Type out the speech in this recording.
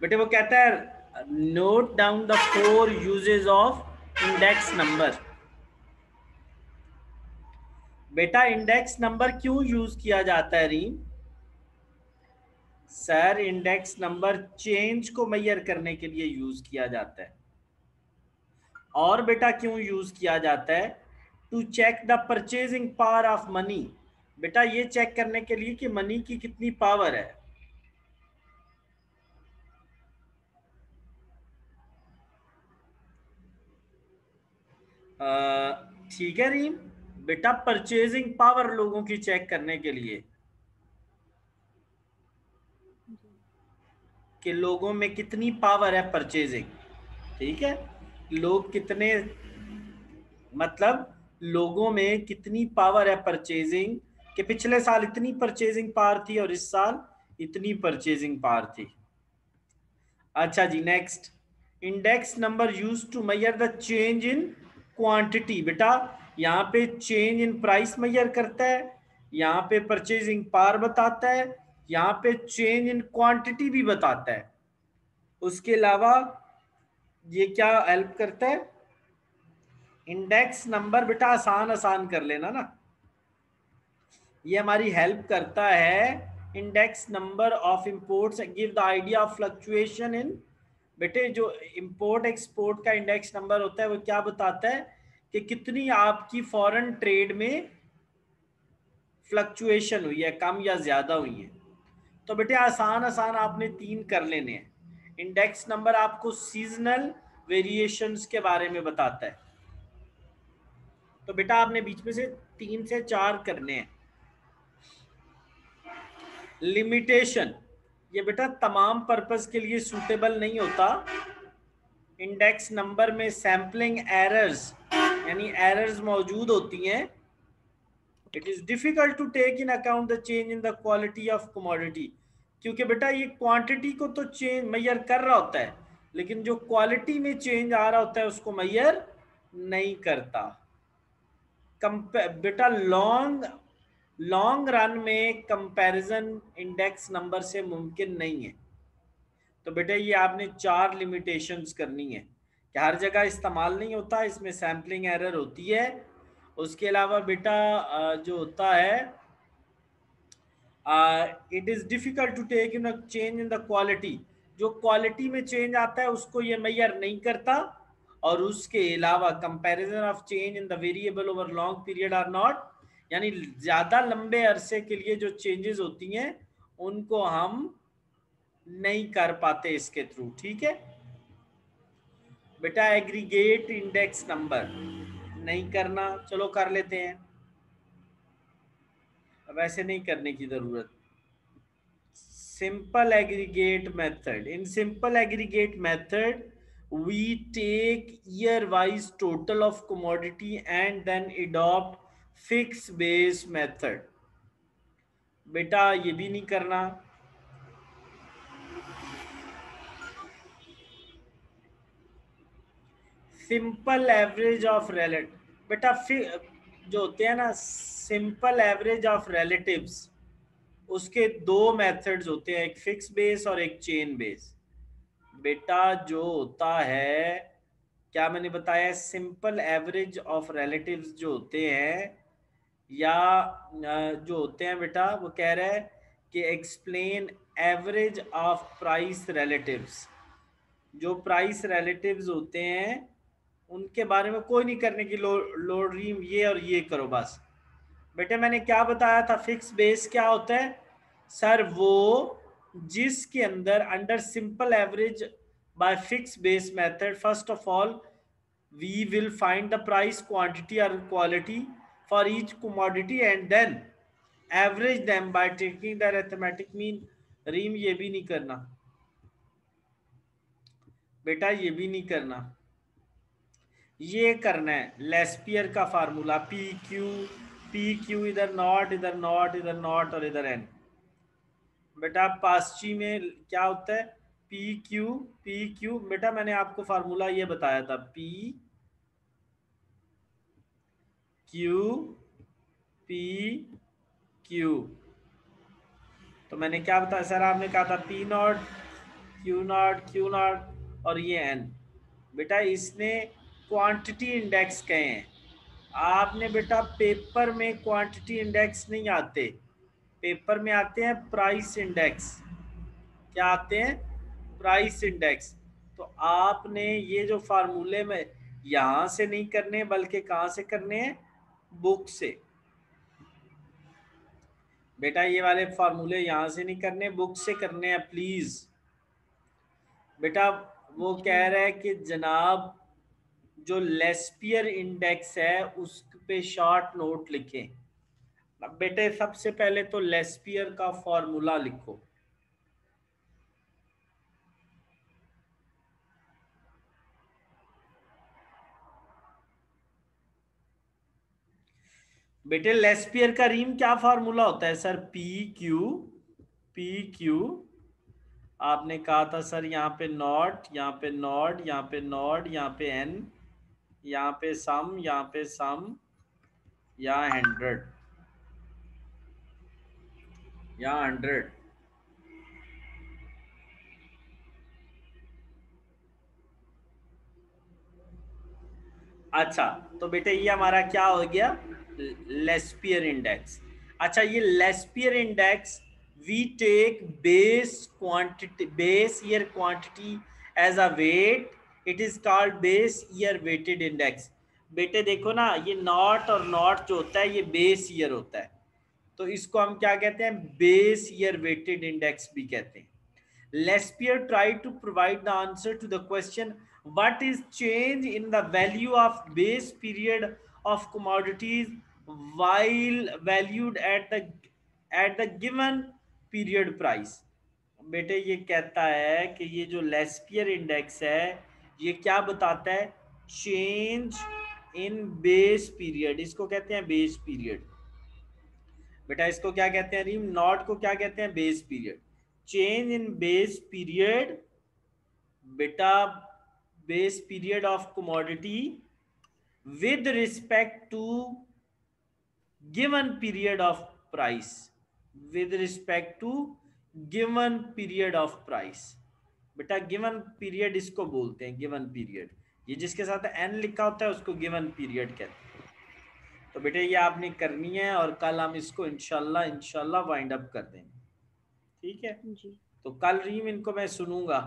बेटे वो कहता है note down the 4 uses of index number. बेटा इंडेक्स नंबर क्यों यूज किया जाता है रीम? सर इंडेक्स नंबर चेंज को मेजर करने के लिए यूज किया जाता है। और बेटा क्यों यूज किया जाता है? To check the purchasing power of money. बेटा ये चेक करने के लिए कि मनी की कितनी पावर है। ठीक है रीम। बेटा परचेजिंग पावर लोगों की चेक करने के लिए कि लोगों में कितनी पावर है परचेजिंग। ठीक है, लोग कितने, मतलब लोगों में कितनी पावर है परचेजिंग, कि पिछले साल इतनी परचेजिंग पावर थी और इस साल इतनी परचेजिंग पावर थी। अच्छा जी next, index number use to measure the change in quantity. बेटा यहाँ पे चेंज इन प्राइस मेजर करता है, यहाँ पे परचेजिंग पावर बताता है, यहाँ पे चेंज इन क्वांटिटी भी बताता है। उसके अलावा ये क्या हेल्प करता है? इंडेक्स नंबर बेटा आसान आसान कर लेना ना, ये हमारी हेल्प करता है। Index number of imports give the idea of fluctuation in. बेटे जो इंपोर्ट एक्सपोर्ट का इंडेक्स नंबर होता है वो क्या बताता है कि कितनी आपकी फॉरेन ट्रेड में फ्लक्चुएशन हुई है, कम या ज्यादा हुई है। तो बेटे आसान आसान आपने 3 कर लेने हैं। इंडेक्स नंबर आपको सीजनल वेरिएशंस के बारे में बताता है, तो बेटा आपने बीच में से 3 से 4 करने हैं। लिमिटेशन, ये बेटा तमाम पर्पस के लिए सूटेबल नहीं होता। इंडेक्स नंबर में सैम्पलिंग एरर्स यानी एरर्स मौजूद होती हैं। It is difficult to take in account the change in the quality of commodity, क्योंकि बेटा ये क्वांटिटी को तो चेंज मैयर कर रहा होता है, लेकिन जो क्वालिटी में चेंज आ रहा होता है उसको मैयर नहीं करता। बेटा लॉन्ग लॉन्ग रन में कंपैरिजन इंडेक्स नंबर से मुमकिन नहीं है। तो बेटा ये आपने 4 लिमिटेशंस करनी है कि हर जगह इस्तेमाल नहीं होता, इसमें सैम्पलिंग एरर होती है। उसके अलावा बेटा जो होता है it is difficult to take in change in the quality, जो क्वालिटी में चेंज आता है उसको ये मैयर नहीं करता। और उसके अलावा comparison of change in the variable over long period are not, यानी ज़्यादा लंबे अरसे के लिए जो चेंजेस होती हैं उनको हम नहीं कर पाते इसके थ्रू। ठीक है बेटा, एग्रीगेट इंडेक्स नंबर नहीं करना, चलो कर लेते हैं, वैसे नहीं करने की जरूरत। Simple aggregate method, in simple aggregate method we take year wise total of commodity and then adopt fixed base method। बेटा ये भी नहीं करना। सिंपल एवरेज ऑफ रिलेटिव, बेटा जो होते हैं ना सिंपल एवरेज ऑफ रिलेटिव्स, उसके 2 मेथड्स होते हैं, एक फिक्स बेस और एक चेन बेस। बेटा जो होता है, क्या मैंने बताया, सिंपल एवरेज ऑफ रिलेटिव्स जो होते हैं या जो होते हैं बेटा, वो कह रहा है कि explain average of price relatives. जो प्राइस रिलेटिव्स होते हैं उनके बारे में कोई नहीं करने की लोड रीम, ये और ये करो बस। बेटे मैंने क्या बताया था, फिक्स बेस क्या होता है? सर वो जिसके अंदर under simple average by fix base method first of all we will find the price, quantity or quality for each commodity and then average them by taking the arithmetic mean। रीम ये भी नहीं करना बेटा, ये भी नहीं करना, ये करना है लेस्पियर का फार्मूला, पी क्यू इधर नॉट, इधर नॉट, इधर नॉट और इधर एन। बेटा पास्ची में क्या होता है, पी क्यू। बेटा मैंने आपको फार्मूला ये बताया था, पी क्यू पी क्यू। तो मैंने क्या बताया सर, आपने कहा था पी नॉट क्यू नॉट और ये एन। बेटा इसने क्वांटिटी इंडेक्स कहे हैं। आपने बेटा पेपर में क्वांटिटी इंडेक्स नहीं आते, पेपर में आते हैं प्राइस इंडेक्स। क्या आते हैं? Price index. तो आपने ये जो फार्मूले में यहां से नहीं करने बल्कि कहां से करने हैं? बुक से। बेटा ये वाले फार्मूले यहां से नहीं करने, बुक से करने हैं प्लीज। बेटा वो जी कह रहा है कि जनाब जो लेस्पियर इंडेक्स है उस पे शॉर्ट नोट लिखें। अब बेटे सबसे पहले तो लेस्पियर का फॉर्मूला लिखो। बेटे लेस्पियर का रीम क्या फार्मूला होता है सर? P Q. आपने कहा था सर यहाँ पे नॉट, यहाँ पे नॉट, यहाँ पे नॉट, यहाँ पे एन, यहाँ पे सम, यहाँ पे सम, यहाँ 100, यहाँ 100। अच्छा तो बेटे ये हमारा क्या हो गया? Laspeyres index. अच्छा ये Laspeyres index we take base quantity, base year quantity as a weight, it is called base year weighted index. बेटे देखो ना, ये नॉट और नॉट जो होता है ये बेस ईयर होता है, तो इसको हम क्या कहते हैं? बेस ईयर वेटेड इंडेक्स भी कहते हैं। Lespier tried to provide the answer to the question what is change in the value of base period of commodities while valued at the given period price। बेटे ये कहता है कि ये जो लेस्पियर इंडेक्स है ये क्या बताता है? चेंज इन बेस पीरियड, इसको कहते हैं बेस पीरियड। बेटा इसको क्या कहते हैं रीम? नॉट को क्या कहते हैं? Base period. Change in base period, बेटा base period of commodity with respect to given period of price, with respect to given period of price. बेटा गिवन पीरियड इसको बोलते हैं, गिवन पीरियड। ये जिसके साथ एन लिखा होता है उसको गिवन पीरियड कहते हैं। तो बेटे ये आपने करनी है और कल हम इसको इंशाल्लाह वाइंड अप कर देंगे, ठीक है? जी। तो कल रीम इनको मैं सुनूंगा।